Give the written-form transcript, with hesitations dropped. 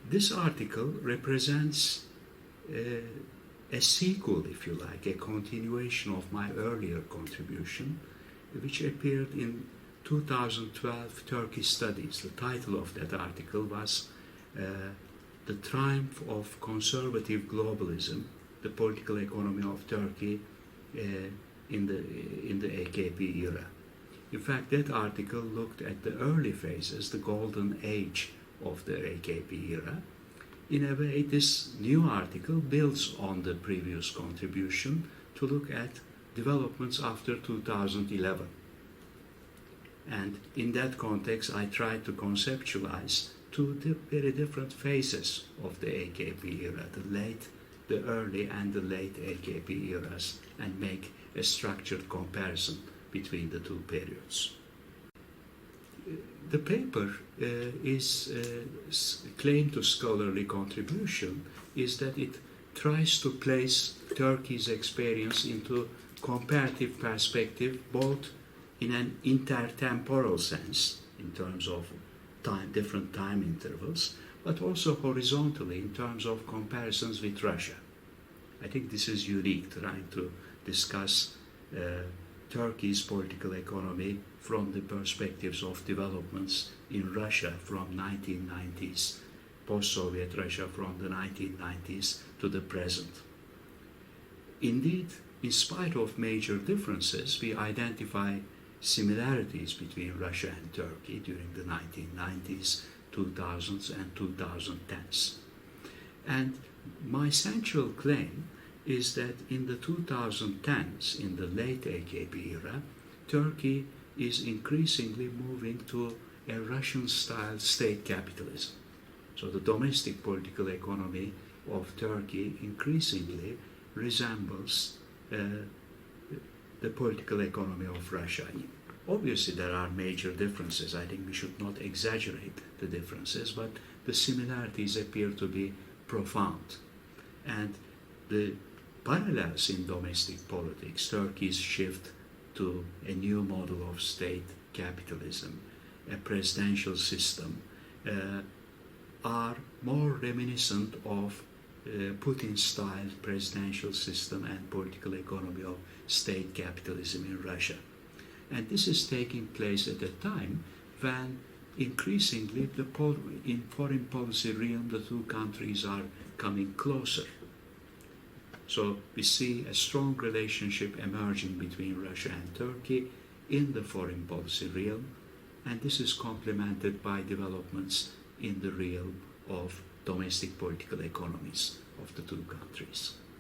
This article represents a sequel, if you like, a continuation of my earlier contribution, which appeared in 2012 Turkey Studies. The title of that article was The Triumph of Conservative Globalism, the Political Economy of Turkey in the AKP era. In fact, that article looked at the early phases, the golden age of the AKP era. In a way, this new article builds on the previous contribution to look at developments after 2011. And in that context, I tried to conceptualize two very different phases of the AKP era, the early and the late AKP eras, and make a structured comparison between the two periods. The paper claim to scholarly contribution is that it tries to place Turkey's experience into comparative perspective, both in an intertemporal sense, in terms of different time intervals, but also horizontally in terms of comparisons with Russia. I think this is unique, trying to discuss Turkey's political economy from the perspectives of developments in Russia from 1990s, post-Soviet Russia from the 1990s to the present. Indeed, in spite of major differences, we identify similarities between Russia and Turkey during the 1990s, 2000s and 2010s. And my central claim is that in the 2010s, in the late AKP era, Turkey is increasingly moving to a Russian-style state capitalism. So the domestic political economy of Turkey increasingly resembles the political economy of Russia. Obviously, there are major differences. I think we should not exaggerate the differences, but the similarities appear to be profound. And the parallels in domestic politics, Turkey's shift to a new model of state capitalism, a presidential system, are more reminiscent of Putin-style presidential system and political economy of state capitalism in Russia. And this is taking place at a time when increasingly in foreign policy realm the two countries are coming closer. So we see a strong relationship emerging between Russia and Turkey in the foreign policy realm, and this is complemented by developments in the realm of domestic political economies of the two countries.